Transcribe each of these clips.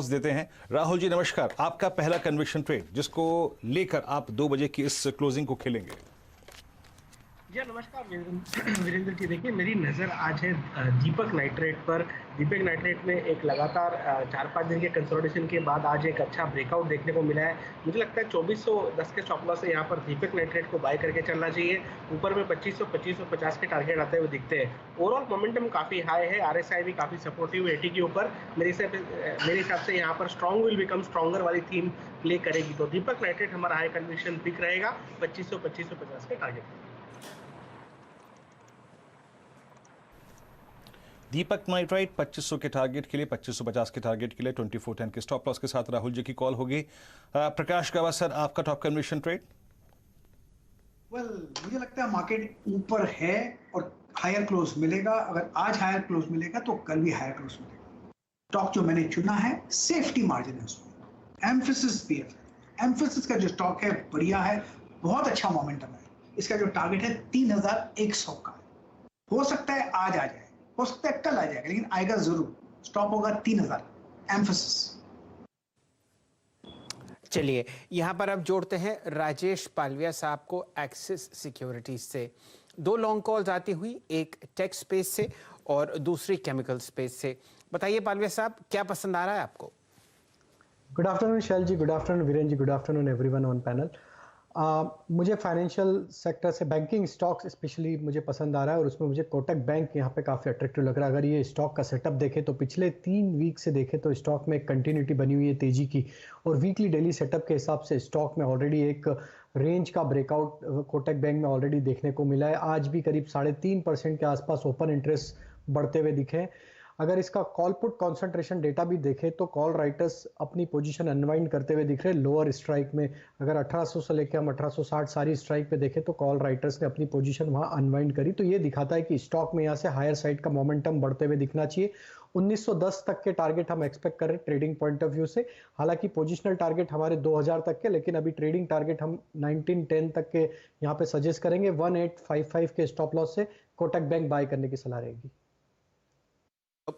देते हैं। राहुल जी नमस्कार, आपका पहला कन्विक्शन ट्रेड जिसको लेकर आप 2 बजे की इस क्लोजिंग को खेलेंगे। जी नमस्कार वीरेंद्र जी। देखिए, मेरी नज़र आज है दीपक नाइट्रेट पर। दीपक नाइट्रेट में एक लगातार 4-5 दिन के कंसोलिडेशन के बाद आज एक अच्छा ब्रेकआउट देखने को मिला है। मुझे लगता है 2410 के स्टॉप लॉस से यहाँ पर दीपक नाइट्रेट को बाय करके चलना चाहिए। ऊपर में 2500 2550 के टारगेट आते हुए दिखते हैं। ओवरऑल मोमेंटम काफ़ी हाई है, आरएसआई भी काफ़ी सपोर्टिव है 80 के ऊपर। मेरे हिसाब से यहाँ पर स्ट्रॉन्ग विल बिकम स्ट्रॉन्गर वाली थीम प्ले करेगी, तो दीपक नाइट्रेट हमारा हाई कन्विक्शन पिक रहेगा 2500 2550 के टारगेट। दीपक नाइट्राइट 2500 के टारगेट के लिए, 2550 के टारगेट के लिए 2410 के स्टॉप लॉस के साथ राहुल जी की कॉल होगी। प्रकाश गवा सर, आपका टॉप कन्विक्शन ट्रेड। मुझे लगता है मार्केट ऊपर है और हायर क्लोज मिलेगा। अगर आज हायर क्लोज मिलेगा तो कल भी हायर क्लोज मिलेगा। स्टॉक जो मैंने चुना है सेफ्टी मार्जिन है उसमें, एम्फेसिस पीएफ। एम्फेसिस का जो स्टॉक है बढ़िया है, बहुत अच्छा मोमेंटम है। इसका जो टारगेट है 3100 का है। हो सकता है आज आ जाए, हो सकता है कल आ जाएगा, लेकिन आएगा जरूर। स्टॉप होगा 3000 एम्फेसिस। चलिए यहाँ पर अब जोड़ते हैं राजेश पालविया साहब को एक्सिस सिक्योरिटीज से। 2 लॉन्ग कॉल्स आती हुई, एक टेक स्पेस से और दूसरी केमिकल स्पेस से। बताइए पालविया साहब, क्या पसंद आ रहा है आपको? Good afternoon Shail ji, good afternoon Viren ji, good afternoon everyone on panel. मुझे फाइनेंशियल सेक्टर से बैंकिंग स्टॉक्स स्पेशली मुझे पसंद आ रहा है और उसमें मुझे कोटक बैंक यहाँ पे काफ़ी अट्रैक्टिव लग रहा है। अगर ये स्टॉक का सेटअप देखें तो पिछले 3 वीक से देखें तो स्टॉक में कंटिन्यूटी बनी हुई है तेजी की, और वीकली डेली सेटअप के हिसाब से स्टॉक में ऑलरेडी एक रेंज का ब्रेकआउट कोटक बैंक में ऑलरेडी देखने को मिला है। आज भी करीब 3.5% के आसपास ओपन इंटरेस्ट बढ़ते हुए दिखे। अगर इसका कॉल पुट कॉन्सेंट्रेशन डेटा भी देखें तो कॉल राइटर्स अपनी पोजीशन अनवाइंड करते हुए दिख रहे हैं लोअर स्ट्राइक में। अगर 1800 से लेकर हम 1860 सारी स्ट्राइक पे देखें तो कॉल राइटर्स ने अपनी पोजीशन वहां अनवाइंड करी, तो ये दिखाता है कि स्टॉक में यहाँ से हायर साइड का मोमेंटम बढ़ते हुए दिखना चाहिए। 1910 तक के टारगेट हम एक्सपेक्ट कर रहे हैं ट्रेडिंग पॉइंट ऑफ व्यू से। हालांकि पोजिशनल टारगेट हमारे 2000 तक के, लेकिन अभी ट्रेडिंग टारगेट हम 1910 तक के यहाँ पे सजेस्ट करेंगे। 1855 के स्टॉप लॉस से कोटक बैंक बाय करने की सलाह रहेगी।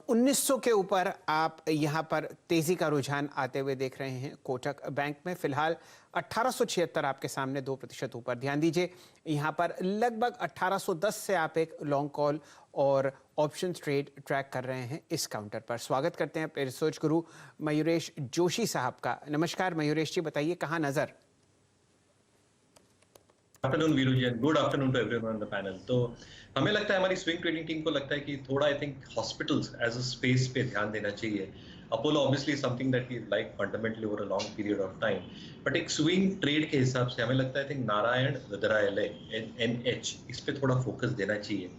1900 के ऊपर आप यहां पर तेजी का रुझान आते हुए देख रहे हैं कोटक बैंक में। फिलहाल 1876 आपके सामने 2% ऊपर। ध्यान दीजिए यहां पर लगभग 1810 से आप एक लॉन्ग कॉल और ऑप्शन ट्रेड ट्रैक कर रहे हैं इस काउंटर पर। स्वागत करते हैं अपने रिसर्च गुरु मयूरेश जोशी साहब का। नमस्कार मयूरेश जी, बताइए कहां नजर? Afternoon Veeru ji, good afternoon to everyone on the panel. तो हमें लगता है, हमारी स्विंग ट्रेडिंग टीम को लगता है कि थोड़ा I think hospitals as a space पे ध्यान देना चाहिए। Apollo obviously something that we like fundamentally over a long period of time, but एक स्विंग ट्रेड के हिसाब से हमें लगता है I think Narayana Hrudayalaya NH इस पे थोड़ा फोकस देना चाहिए।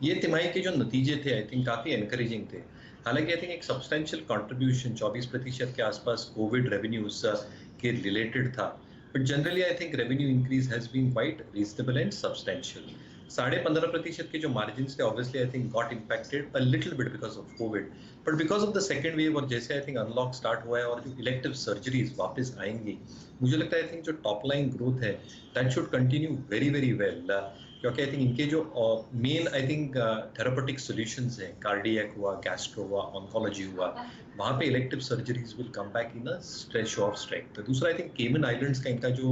ये तिमाही के जो नतीजे थे आई थिंक काफी एनकरेजिंग थे। हालांकि आई थिंक एक सब्सटेंशियल कॉन्ट्रीब्यूशन 24% के आसपास कोविड रेवेन्यूज के रिलेटेड था, but generally I think revenue increase has been quite reasonable and substantial. 15.5% के जो margins थे obviously I think got impacted a little bit because of COVID, but because of the second wave और जैसे I think unlock start हुआ है और जो elective surgeries वापस आएंगी, मुझे लगता है I think जो top line growth है that should continue very very well, क्योंकि आई थिंक इनके जो main I think therapeutic solutions हैं, कार्डियक हुआ, गैस्ट्रो हुआ, ऑन्कोलॉजी हुआ, वहाँ पे elective surgeries will come back in a stretch of strength. तो दूसरा आई थिंक केमन आइलैंड्स का इनका जो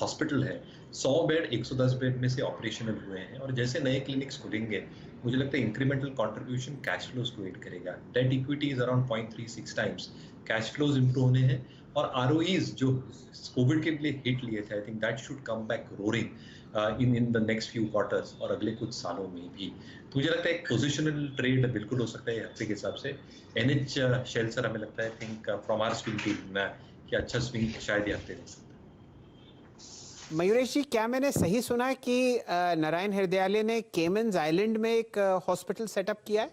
हॉस्पिटल है 100 बेड 110 बेड में से ऑपरेशनल हुए हैं, और जैसे नए क्लिनिक्स खुलेंगे मुझे लगता है इंक्रीमेंटल कंट्रीब्यूशन कैश फ्लोज को एड करेगा। Debt equity is around 0.36 times, cash flows improve होने हैं, और आरओईज जो कोविड के लिए हिट लिए थे आई think that should come back roaring in the next few quarters और अगले कुछ सालों में भी। तो मुझे लगता है एक पोजिशनल ट्रेड बिल्कुल हो सकता है हफ्ते के हिसाब से। NH शेल सर हमें लगता है I think from our swing team कि अच्छा स्विंग शायद ये हफ्ते दे सकता है। मयूरेश जी, क्या मैंने सही सुना है कि नारायण हृदयालय ने केमन्स आइलैंड में एक हॉस्पिटल सेटअप किया है?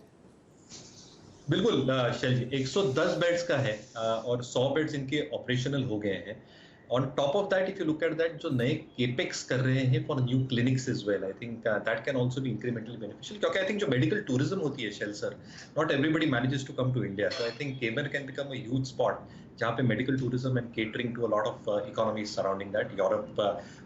बिल्कुल शैल जी, 110 बेड्स का है और 100 बेड्स इनके ऑपरेशनल हो गए हैं। On top of that if you look at that, जो नए केपेक्स कर रहे हैं for new clinics is well, I think that can also be incrementally beneficial, क्योंकि आई थिंक जो मेडिकल टूरिज्म होती है Shail sir, not everybody manages to come to India, so I think Cayman can become a huge spot जहाँ पे medical tourism and catering to a lot of economies surrounding that, Europe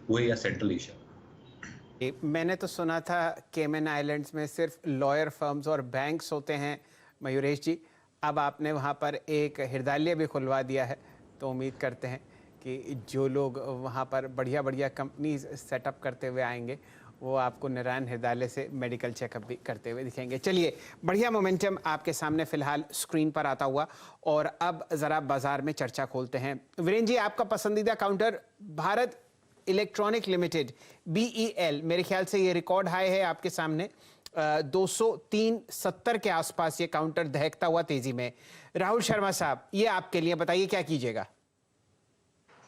हुए या central Asia. मैंने तो सुना था केमन islands में सिर्फ लॉयर फर्म्स और बैंक्स होते हैं मयूरेश जी। अब आपने वहाँ पर एक हृदयालय भी खुलवा दिया है, तो उम्मीद करते हैं कि जो लोग वहाँ पर बढ़िया बढ़िया कंपनीज सेटअप करते हुए आएंगे वो आपको नारायण हृदयालय से मेडिकल चेकअप भी करते हुए दिखेंगे। चलिए, बढ़िया मोमेंटम आपके सामने फिलहाल स्क्रीन पर आता हुआ, और अब ज़रा बाजार में चर्चा खोलते हैं। वीरेंद्र जी, आपका पसंदीदा counter Bharat electronic limited BEL, मेरे ख्याल से ये रिकॉर्ड हाई है आपके सामने, 203.70 के आसपास ये काउंटर दहकता हुआ तेजी में। राहुल शर्मा साहब, ये आपके लिए बताइए, क्या कीजिएगा?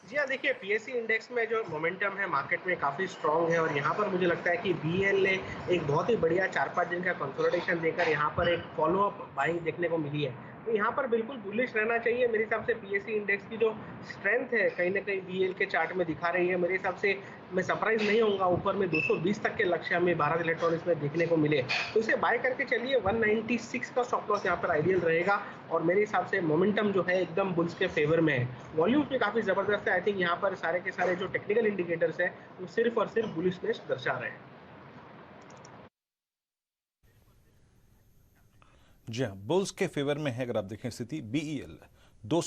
जी हाँ, देखिए PSE इंडेक्स में जो मोमेंटम है मार्केट में काफ़ी स्ट्रांग है, और यहाँ पर मुझे लगता है कि BEL ने एक बहुत ही बढ़िया 4-5 दिन का कंसोलिडेशन देकर यहाँ पर एक फॉलोअप बाइंग देखने को मिली है। तो यहाँ पर बिल्कुल बुलिश रहना चाहिए। मेरे हिसाब से PSE इंडेक्स की जो स्ट्रेंथ है कहीं ना कहीं BEL के चार्ट में दिखा रही है। मेरे हिसाब से मैं सरप्राइज नहीं होऊंगा ऊपर में 220 तक के लक्ष्य हमें भारत इलेक्ट्रॉनिक्स में देखने को मिले, तो इसे बाय करके चलिए। 196 का स्टॉप लॉस यहाँ पर आइडियल रहेगा, और मेरे हिसाब से मोमेंटम जो है एकदम बुल्स के फेवर में है। वॉल्यूम्स भी काफ़ी ज़बरदस्त है। आई थिंक यहाँ पर सारे के सारे जो टेक्निकल इंडिकेटर्स है वो सिर्फ और सिर्फ बुलिशनेस दर्शा रहे हैं। जी हाँ, बुल्स के फेवर में है अगर आप देखें स्थिति BEL।